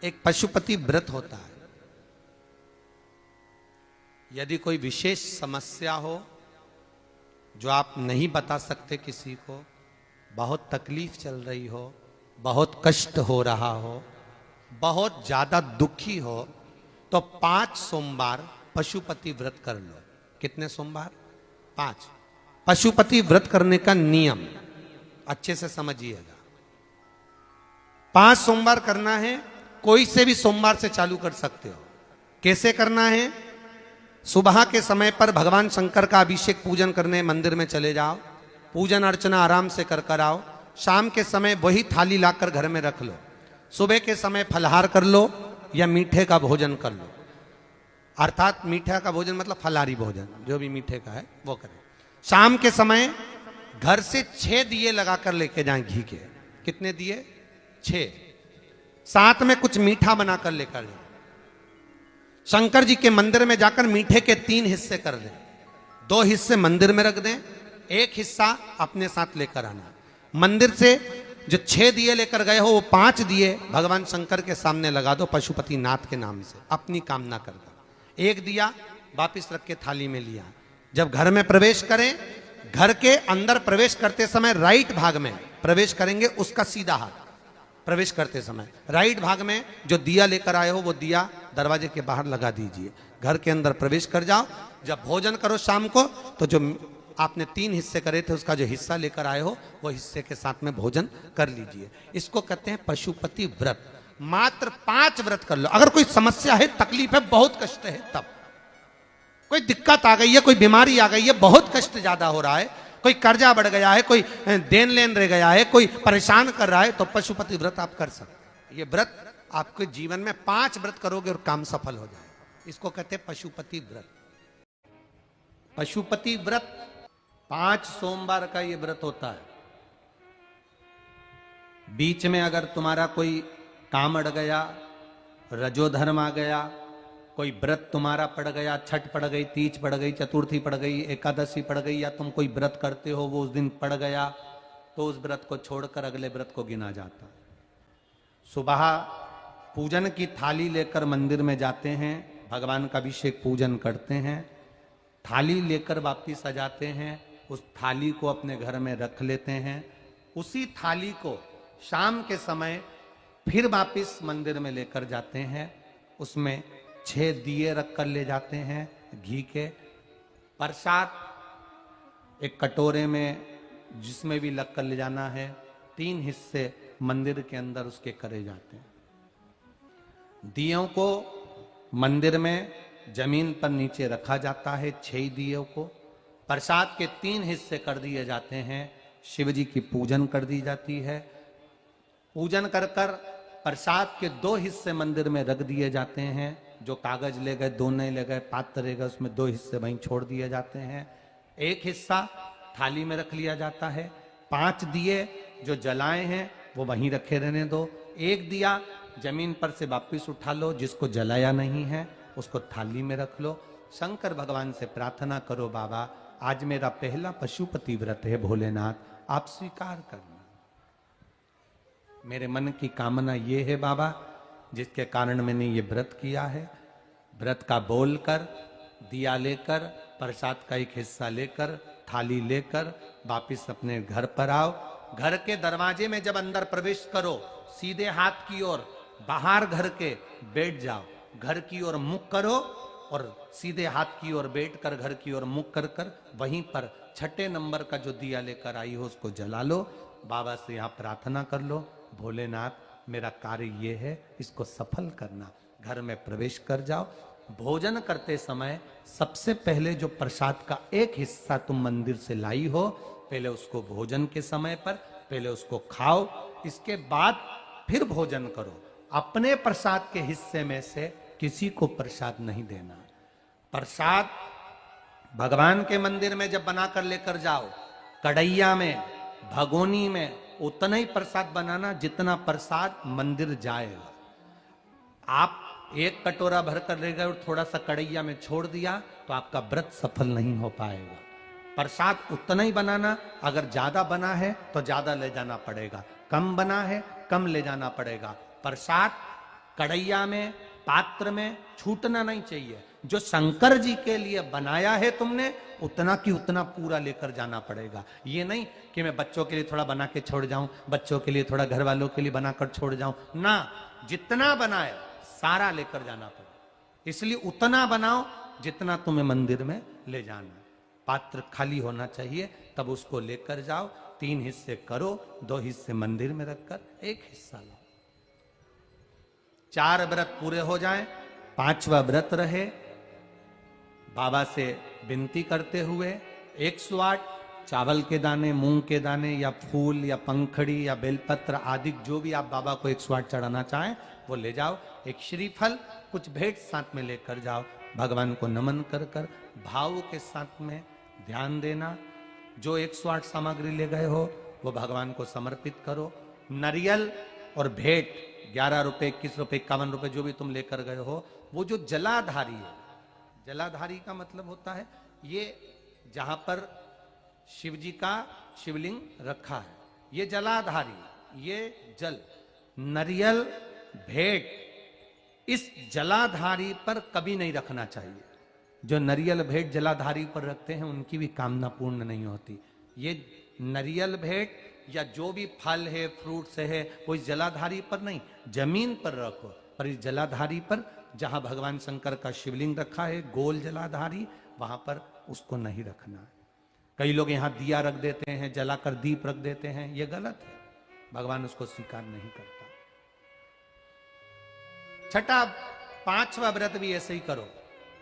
एक पशुपति व्रत होता है। यदि कोई विशेष समस्या हो जो आप नहीं बता सकते किसी को, बहुत तकलीफ चल रही हो, बहुत कष्ट हो रहा हो, बहुत ज्यादा दुखी हो, तो 5 सोमवार पशुपति व्रत कर लो। कितने सोमवार? 5। पशुपति व्रत करने का नियम अच्छे से समझिएगा। 5 सोमवार करना है। कोई से भी सोमवार से चालू कर सकते हो। कैसे करना है? सुबह के समय पर भगवान शंकर का अभिषेक पूजन करने मंदिर में चले जाओ, पूजन अर्चना आराम से कर आओ। शाम के समय वही थाली लाकर घर में रख लो। सुबह के समय फलहार कर लो या मीठे का भोजन कर लो। अर्थात मीठा का भोजन मतलब फलाहारी भोजन, जो भी मीठे का है वो करें। शाम के समय घर से 6 दिए लगाकर लेके जाएं घी के। कितने दिए? 6। साथ में कुछ मीठा बनाकर लेकर जाएं। शंकर जी के मंदिर में जाकर मीठे के 3 हिस्से कर दें। 2 हिस्से मंदिर में रख दें, 1 हिस्सा अपने साथ लेकर आना। मंदिर से जो 6 दिए लेकर गए हो, वो 5 दिए भगवान शंकर के सामने लगा दो पशुपति नाथ के नाम से, अपनी कामना करकर। 1 दिया वापिस रख के थाली में लिया। जब घर में प्रवेश करें, घर के अंदर प्रवेश करते समय राइट भाग में प्रवेश करेंगे, उसका सीधा हाथ प्रवेश करते समय राइट भाग में जो दिया लेकर आए हो वो दिया दरवाजे के बाहर लगा दीजिए। घर के अंदर प्रवेश कर जाओ। जब भोजन करो शाम को, तो जो आपने 3 हिस्से करे थे उसका जो हिस्सा लेकर आए हो वो हिस्से के साथ में भोजन कर लीजिए। इसको कहते हैं पशुपति व्रत। मात्र 5 व्रत कर लो। अगर कोई समस्या है, तकलीफ है, बहुत कष्ट है, तब कोई दिक्कत आ गई है, कोई बीमारी आ गई है, बहुत कष्ट ज्यादा हो रहा है, कोई कर्जा बढ़ गया है, कोई देन लेन रह गया है, कोई परेशान कर रहा है, तो पशुपति व्रत आप कर सकते। ये व्रत आपके जीवन में 5 व्रत करोगे और काम सफल हो जाए। इसको कहते हैं पशुपति व्रत। पशुपति व्रत 5 सोमवार का ये व्रत होता है। बीच में अगर तुम्हारा कोई काम अड़ गया, रजोधर्म आ गया, कोई व्रत तुम्हारा पड़ गया, छठ पड़ गई, तीज पड़ गई, चतुर्थी पड़ गई, एकादशी पड़ गई, या तुम कोई व्रत करते हो वो उस दिन पड़ गया, तो उस व्रत को छोड़कर अगले व्रत को गिना जाता। सुबह पूजन की थाली लेकर मंदिर में जाते हैं, भगवान का अभिषेक पूजन करते हैं, थाली लेकर वापिस आ जाते हैं, उस थाली को अपने घर में रख लेते हैं। उसी थाली को शाम के समय फिर वापिस मंदिर में लेकर जाते हैं। उसमें 6 दिए रख कर ले जाते हैं घी के। प्रसाद एक कटोरे में जिसमें भी लग कर ले जाना है। 3 हिस्से मंदिर के अंदर उसके करे जाते हैं। दियों को मंदिर में जमीन पर नीचे रखा जाता है। 6 दियों को प्रसाद के 3 हिस्से कर दिए जाते हैं। शिव जी की पूजन कर दी जाती है। पूजन कर कर प्रसाद के 2 हिस्से मंदिर में रख दिए जाते हैं। जो कागज ले गए, दोने ले गए, पात्र ले गए, उसमें 2 हिस्से वहीं छोड़ दिए जाते हैं। 1 हिस्सा थाली में रख लिया जाता है। 5 दिए जो जलाए हैं वो वहीं रखे रहने दो। 1 दिया जमीन पर से वापिस उठा लो, जिसको जलाया नहीं है उसको थाली में रख लो। शंकर भगवान से प्रार्थना करो, बाबा आज मेरा पहला पशुपति व्रत है, भोलेनाथ आप स्वीकार करना। मेरे मन की कामना ये है बाबा, जिसके कारण मैंने ये व्रत किया है। व्रत का बोलकर, दिया लेकर, प्रसाद का 1 हिस्सा लेकर, थाली लेकर वापिस अपने घर पर आओ। घर के दरवाजे में जब अंदर प्रवेश करो, सीधे हाथ की ओर बाहर घर के बैठ जाओ। घर की ओर मुख करो और सीधे हाथ की ओर बैठकर घर की ओर मुख कर कर वहीं पर 6ठे नंबर का जो दिया लेकर आई हो उसको जला लो। बाबा से यहाँ प्रार्थना कर लो, भोलेनाथ मेरा कार्य ये है, इसको सफल करना। घर में प्रवेश कर जाओ। भोजन करते समय सबसे पहले जो प्रसाद का 1 हिस्सा तुम मंदिर से लाई हो, पहले उसको भोजन के समय पर पहले उसको खाओ। इसके बाद फिर भोजन करो। अपने प्रसाद के हिस्से में से किसी को प्रसाद नहीं देना। प्रसाद भगवान के मंदिर में जब बनाकर लेकर जाओ, कढ़ैया में, भगोनी में उतना ही प्रसाद बनाना जितना प्रसाद मंदिर जाएगा। आप 1 कटोरा भर कर ले गए और थोड़ा सा कढ़ैया में छोड़ दिया तो आपका व्रत सफल नहीं हो पाएगा। प्रसाद उतना ही बनाना। अगर ज्यादा बना है तो ज्यादा ले जाना पड़ेगा, कम बना है कम ले जाना पड़ेगा। प्रसाद कढ़ैया में, पात्र में छूटना नहीं चाहिए। जो शंकर जी के लिए बनाया है तुमने, उतना की उतना पूरा लेकर जाना पड़ेगा। ये नहीं कि मैं बच्चों के लिए थोड़ा बना के छोड़ जाऊं, बच्चों के लिए थोड़ा घर वालों के लिए बनाकर छोड़ जाऊं ना, जितना बनाए सारा लेकर जाना पड़ेगा। इसलिए उतना बनाओ जितना तुम्हें मंदिर में ले जाना। पात्र खाली होना चाहिए, तब उसको लेकर जाओ। 3 हिस्से करो, 2 हिस्से मंदिर में रखकर 1 हिस्सा लाओ। 4 व्रत पूरे हो जाएं, 5वां व्रत रहे, बाबा से विनती करते हुए 108 चावल के दाने, मूंग के दाने या फूल या पंखड़ी या बेलपत्र आदि जो भी आप बाबा को 108 चढ़ाना चाहें वो ले जाओ। एक श्रीफल, कुछ भेंट साथ में लेकर जाओ। भगवान को नमन कर कर भाव के साथ में ध्यान देना। जो 108 सामग्री ले गए हो वो भगवान को समर्पित करो। नरियल और भेंट 11 रुपए, 21 रुपए, 51 रुपए जो भी तुम लेकर गए हो, वो जो जलाधारी है, जलाधारी का मतलब होता है ये जहां पर शिव जी का शिवलिंग रखा है, ये जलाधारी, ये जल, नरियल, भेंट, इस जलाधारी पर कभी नहीं रखना चाहिए। जो नरियल भेंट जलाधारी पर रखते हैं उनकी भी कामना पूर्ण नहीं होती। ये नरियल भेंट या जो भी फल है, फ्रूट्स है, वो इस जलाधारी पर नहीं, जमीन पर रखो। पर इस जलाधारी पर जहां भगवान शंकर का शिवलिंग रखा है, गोल जलाधारी, वहां पर उसको नहीं रखना। कई लोग यहां दिया रख देते हैं, जलाकर दीप रख देते हैं, ये गलत है, भगवान उसको स्वीकार नहीं करता। छठा 5वां व्रत भी ऐसे ही करो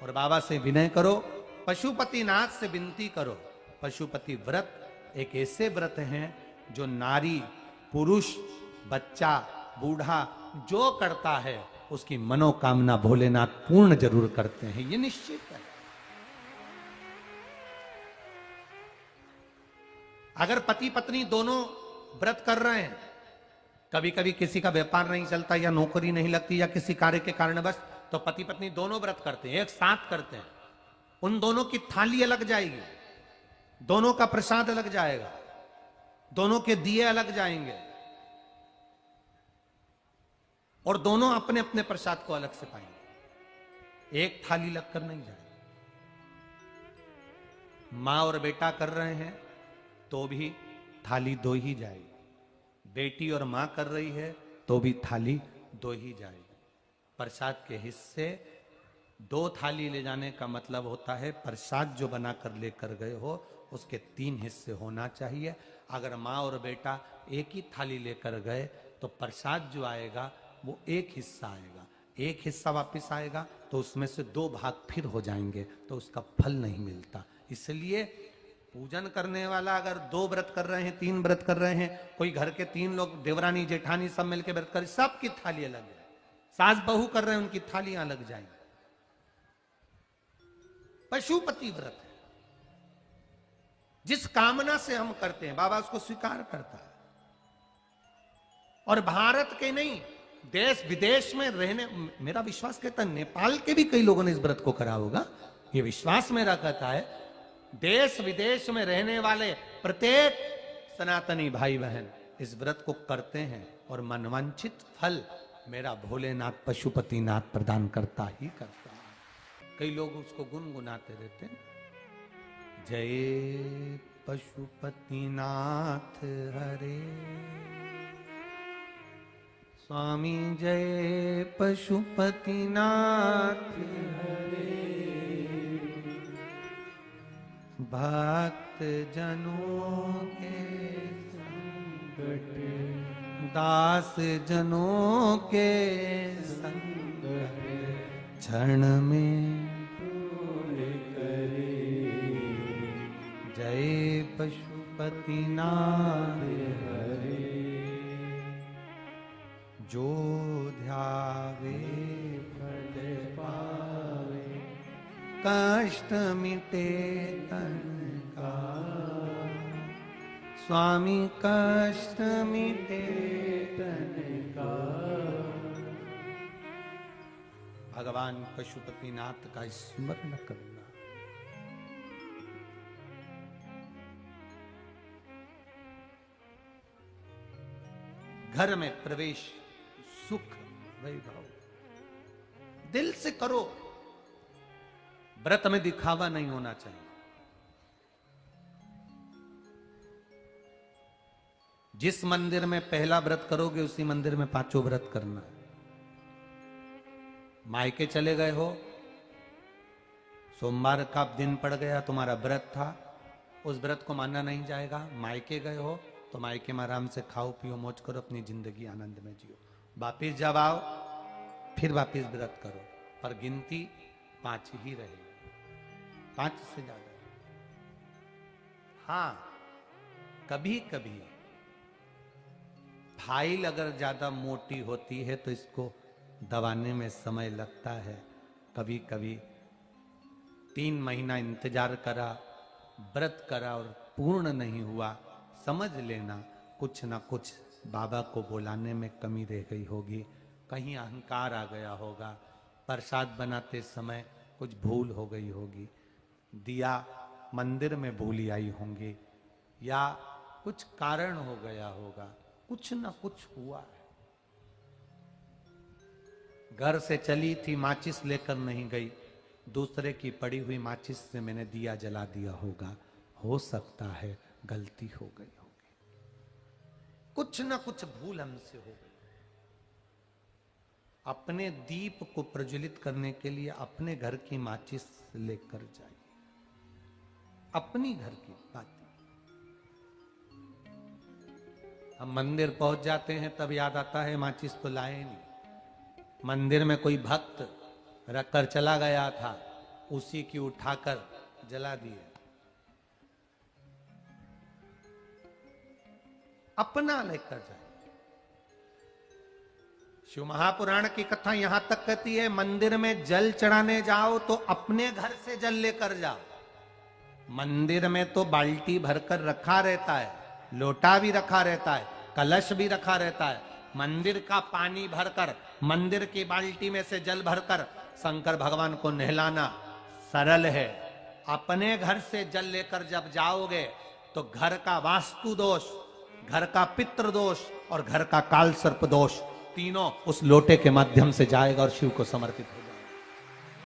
और बाबा से विनय करो, पशुपतिनाथ से विनती करो। पशुपति व्रत एक ऐसे व्रत हैं जो नारी, पुरुष, बच्चा, बूढ़ा जो करता है उसकी मनोकामना भोलेनाथ पूर्ण जरूर करते हैं, ये निश्चित है। अगर पति पत्नी दोनों व्रत कर रहे हैं, कभी कभी किसी का व्यापार नहीं चलता या नौकरी नहीं लगती या किसी कार्य के कारणवश, तो पति पत्नी दोनों व्रत करते हैं, एक साथ करते हैं, उन दोनों की थाली अलग जाएगी, दोनों का प्रसाद अलग जाएगा, दोनों के दिए अलग जाएंगे और दोनों अपने अपने प्रसाद को अलग से पाएंगे, एक थाली लगकर नहीं जाएगी। मां और बेटा कर रहे हैं तो भी थाली 2 ही जाएगी, बेटी और मां कर रही है तो भी थाली 2 ही जाएगी। प्रसाद के हिस्से 2 थाली ले जाने का मतलब होता है प्रसाद जो बनाकर लेकर गए हो उसके 3 हिस्से होना चाहिए। अगर माँ और बेटा एक ही थाली लेकर गए तो प्रसाद जो आएगा वो 1 हिस्सा आएगा, 1 हिस्सा वापस आएगा तो उसमें से 2 भाग फिर हो जाएंगे, तो उसका फल नहीं मिलता। इसलिए पूजन करने वाला अगर 2 व्रत कर रहे हैं, 3 व्रत कर रहे हैं, कोई घर के 3 लोग, देवरानी जेठानी सब मिलकर व्रत कर, सबकी थाली अलग है। सास बहू कर रहे हैं, उनकी थालियां अलग जाएंगी। पशुपति व्रत है, जिस कामना से हम करते हैं बाबा उसको स्वीकार करता है। और भारत के नहीं, देश विदेश में रहने, मेरा विश्वास कहता है नेपाल के भी कई लोगों ने इस व्रत को करा होगा, ये विश्वास मेरा कहता है। देश विदेश में रहने वाले प्रत्येक सनातनी भाई बहन इस व्रत को करते हैं और मनवांछित फल मेरा भोलेनाथ पशुपतिनाथ प्रदान करता ही करता है। कई लोग उसको गुनगुनाते रहते हैं, जय पशुपतिनाथ हरे, स्वामी जय पशुपतिनाथ हरे, भक्त जनों के संकट, दास जनों के संकट, क्षण में दूर करे, जय पशुपतिनाथ हरे, जो ध्यावे फल पावे, कष्ट मिटे तन का, स्वामी कष्ट मिटे तन का। भगवान पशुपतिनाथ का स्मरण करना। घर में प्रवेश, सुख, वैभव, दिल से करो। व्रत में दिखावा नहीं होना चाहिए। जिस मंदिर में पहला व्रत करोगे उसी मंदिर में पांचों व्रत करना है। मायके चले गए हो, सोमवार का दिन पड़ गया, तुम्हारा व्रत था, उस व्रत को मानना नहीं जाएगा। मायके गए हो तो मायके में आराम से खाओ पियो मौज करो, अपनी जिंदगी आनंद में जियो। वापिस जब आओ फिर वापिस व्रत करो, पर गिनती 5 ही रहेगी, 5 से ज्यादा। हाँ, कभी कभी फाइल अगर ज्यादा मोटी होती है तो इसको दबाने में समय लगता है। कभी कभी 3 महीना इंतजार करा, व्रत करा और पूर्ण नहीं हुआ, समझ लेना कुछ ना कुछ बाबा को बुलाने में कमी रह गई होगी, कहीं अहंकार आ गया होगा, प्रसाद बनाते समय कुछ भूल हो गई होगी, दिया मंदिर में भूली आई होंगी, या कुछ कारण हो गया होगा, कुछ ना कुछ हुआ है। घर से चली थी, माचिस लेकर नहीं गई, दूसरे की पड़ी हुई माचिस से मैंने दिया जला दिया होगा, हो सकता है गलती हो गई होगी, कुछ ना कुछ भूल हमसे हो गई। अपने दीप को प्रज्वलित करने के लिए अपने घर की माचिस लेकर जाइए, अपनी घर की बात। हम मंदिर पहुंच जाते हैं तब याद आता है माचिस तो लाए नहीं। मंदिर में कोई भक्त रखकर चला गया था, उसी की उठाकर जला दिए। अपना लेकर जाए। शिव महापुराण की कथा यहां तक कहती है, मंदिर में जल चढ़ाने जाओ तो अपने घर से जल लेकर जाओ। मंदिर में तो बाल्टी भरकर रखा रहता है, लोटा भी रखा रहता है, कलश भी रखा रहता है। मंदिर का पानी भरकर, मंदिर की बाल्टी में से जल भरकर शंकर भगवान को नहलाना सरल है। अपने घर से जल लेकर जब जाओगे तो घर का वास्तु दोष, घर का पितृ दोष और घर का काल सर्प दोष तीनों उस लोटे के माध्यम से जाएगा और शिव को समर्पित